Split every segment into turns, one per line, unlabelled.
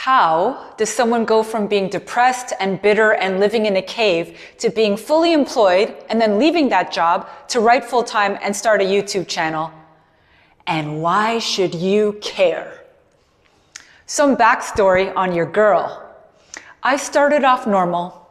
How does someone go from being depressed and bitter and living in a cave to being fully employed and then leaving that job to write full-time and start a YouTube channel? And why should you care? Some backstory on your girl. I started off normal,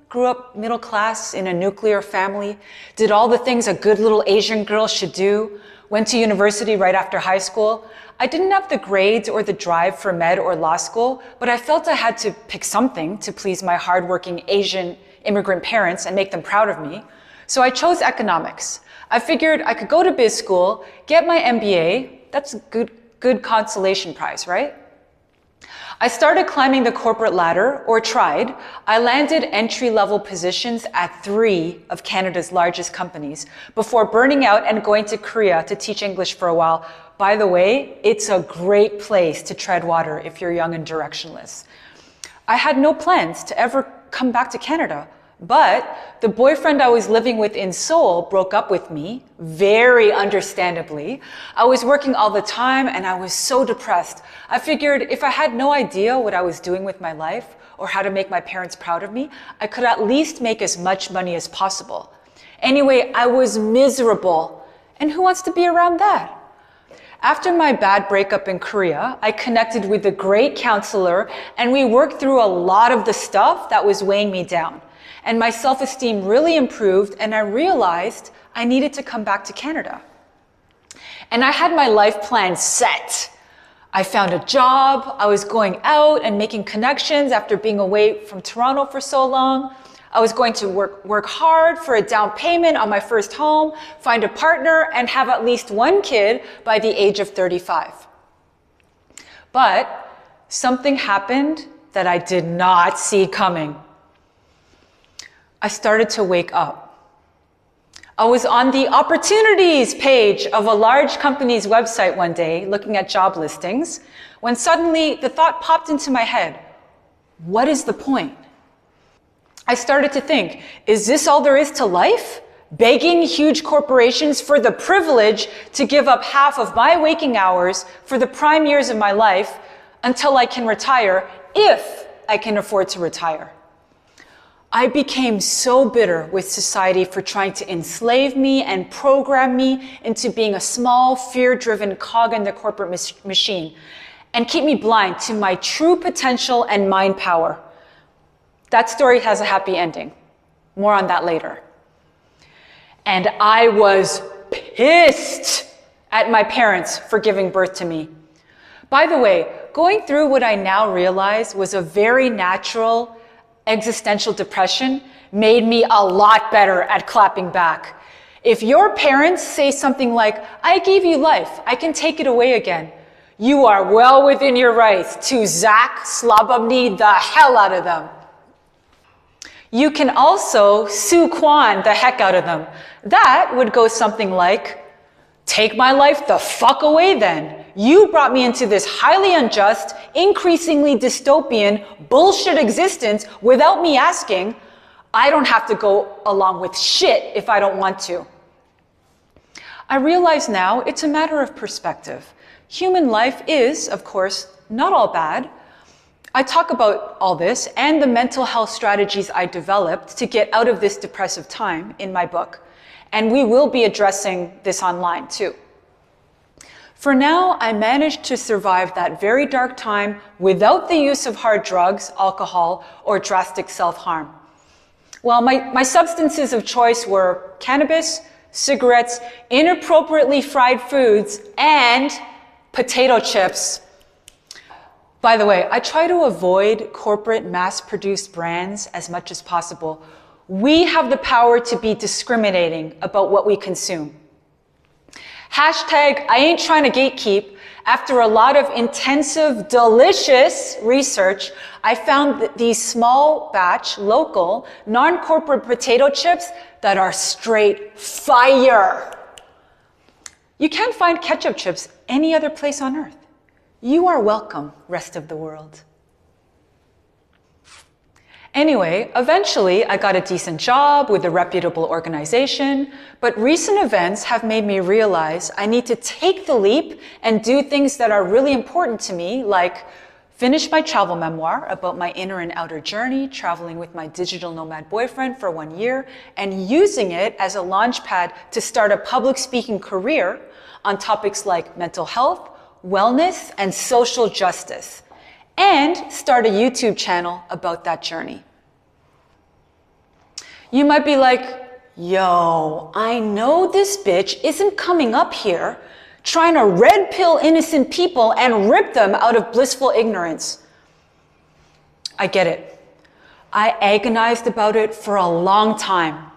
grew up middle class in a nuclear family, did all the things a good little Asian girl should do, went to university right after high school. I didn't have the grades or the drive for med or law school, but I felt I had to pick something to please my hardworking Asian immigrant parents and make them proud of me. So I chose economics. I figured I could go to biz school, get my MBA. That's a good consolation prize, right? I started climbing the corporate ladder, or tried. I landed entry-level positions at 3 of Canada's largest companies before burning out and going to Korea to teach English for a while. By the way, it's a great place to tread water if you're young and directionless. I had no plans to ever come back to Canada, but the boyfriend I was living with in Seoul broke up with me, very understandably. I was working all the time and I was so depressed. I figured if I had no idea what I was doing with my life or how to make my parents proud of me, I could at least make as much money as possible. Anyway, I was miserable. And who wants to be around that? After my bad breakup in Korea, I connected with a great counselor and we worked through a lot of the stuff that was weighing me down. And my self-esteem really improved and I realized I needed to come back to Canada. And I had my life plan set. I found a job, I was going out and making connections after being away from Toronto for so long. I was going to work hard for a down payment on my first home, find a partner, and have at least 1 kid by the age of 35. But something happened that I did not see coming. I started to wake up. I was on the opportunities page of a large company's website one day looking at job listings when suddenly the thought popped into my head, what is the point? I started to think, is this all there is to life? Begging huge corporations for the privilege to give up half of my waking hours for the prime years of my life until I can retire, if I can afford to retire. I became so bitter with society for trying to enslave me and program me into being a small, fear-driven cog in the corporate machine and keep me blind to my true potential and mind power. That story has a happy ending. More on that later. And I was pissed at my parents for giving birth to me. By the way, going through what I now realize was a very natural existential depression made me a lot better at clapping back. If your parents say something like, I gave you life, I can take it away again, you are well within your rights to Zach Slobodny the hell out of them. You can also Sue Kwan the heck out of them. That would go something like, take my life the fuck away then. You brought me into this highly unjust, increasingly dystopian, bullshit existence without me asking. I don't have to go along with shit if I don't want to. I realize now it's a matter of perspective. Human life is, of course, not all bad. I talk about all this and the mental health strategies I developed to get out of this depressive time in my book. And we will be addressing this online too. For now, I managed to survive that very dark time without the use of hard drugs, alcohol, or drastic self-harm. Well, my substances of choice were cannabis, cigarettes, inappropriately fried foods, and potato chips. By the way, I try to avoid corporate mass-produced brands as much as possible. We have the power to be discriminating about what we consume. Hashtag, I ain't trying to gatekeep. After a lot of intensive, delicious research, I found that these small batch, local, non-corporate potato chips that are straight fire. You can't find ketchup chips any other place on earth. You are welcome, rest of the world. Anyway, eventually I got a decent job with a reputable organization, but recent events have made me realize I need to take the leap and do things that are really important to me, like finish my travel memoir about my inner and outer journey, traveling with my digital nomad boyfriend for 1 year, and using it as a launchpad to start a public speaking career on topics like mental health, wellness, and social justice, and start a YouTube channel about that journey. You might be like, yo, I know this bitch isn't coming up here trying to red pill innocent people and rip them out of blissful ignorance. I get it. I agonized about it for a long time.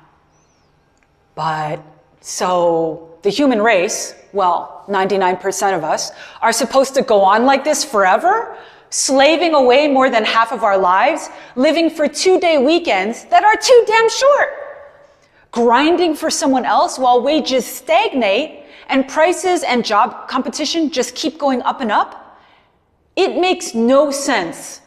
But so the human race, well, 99% of us, are supposed to go on like this forever, slaving away more than half of our lives, living for 2-day weekends that are too damn short, grinding for someone else while wages stagnate and prices and job competition just keep going up and up? It makes no sense.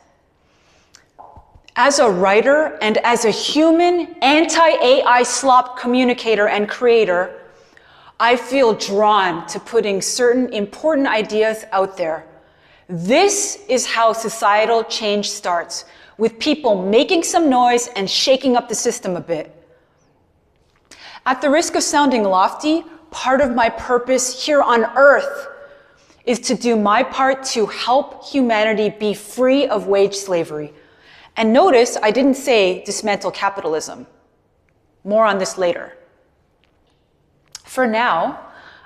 As a writer and as a human anti-AI slop communicator and creator, I feel drawn to putting certain important ideas out there. This is how societal change starts, with people making some noise and shaking up the system a bit. At the risk of sounding lofty, part of my purpose here on Earth is to do my part to help humanity be free of wage slavery. And notice I didn't say dismantle capitalism. More on this later. For now,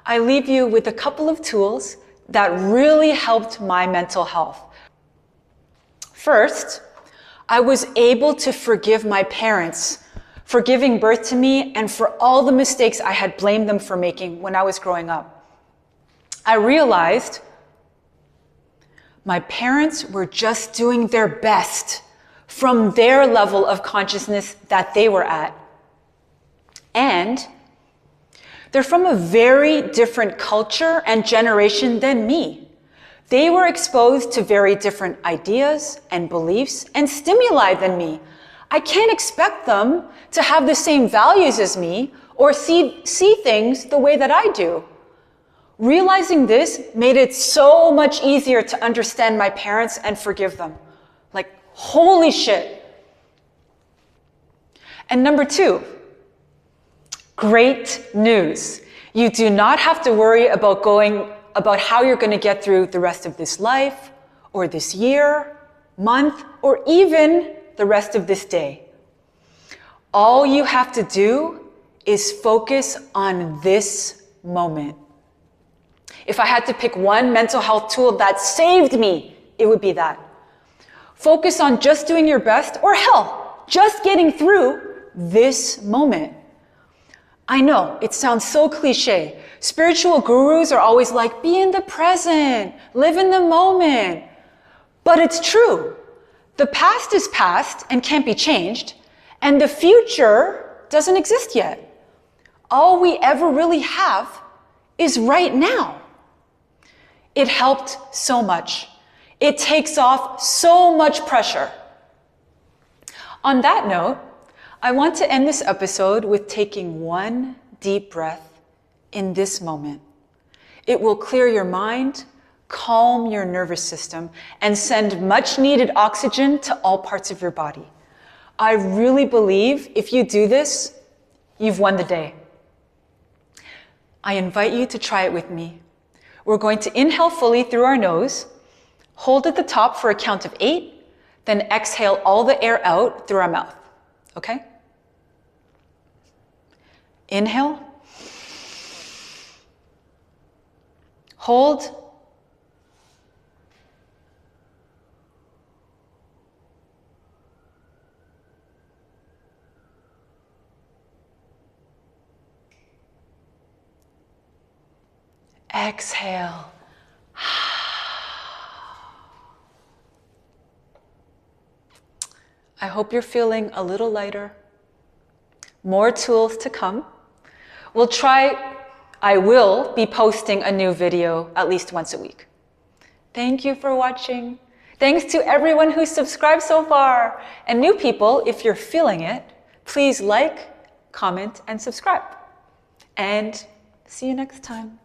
I leave you with a couple of tools that really helped my mental health. First, I was able to forgive my parents for giving birth to me and for all the mistakes I had blamed them for making when I was growing up. I realized my parents were just doing their best from their level of consciousness that they were at. And they're from a very different culture and generation than me. They were exposed to very different ideas and beliefs and stimuli than me. I can't expect them to have the same values as me or see things the way that I do. Realizing this made it so much easier to understand my parents and forgive them. Like, holy shit. And number 2, great news. You do not have to worry about how you're going to get through the rest of this life or this year, month, or even the rest of this day. All you have to do is focus on this moment. If I had to pick one mental health tool that saved me, it would be that. Focus on just doing your best, or hell, just getting through this moment. I know, it sounds so cliche. Spiritual gurus are always like, be in the present, live in the moment. But it's true. The past is past and can't be changed, and the future doesn't exist yet. All we ever really have is right now. It helped so much. It takes off so much pressure. On that note, I want to end this episode with taking one deep breath in this moment. It will clear your mind, calm your nervous system, and send much needed oxygen to all parts of your body. I really believe if you do this, you've won the day. I invite you to try it with me. We're going to inhale fully through our nose, hold at the top for a count of 8, then exhale all the air out through our mouth. Okay? Inhale. Hold. Exhale. I hope you're feeling a little lighter. More tools to come. I will be posting a new video at least once a week. Thank you for watching. Thanks to everyone who's subscribed so far. And new people, if you're feeling it, please like, comment, and subscribe. And see you next time.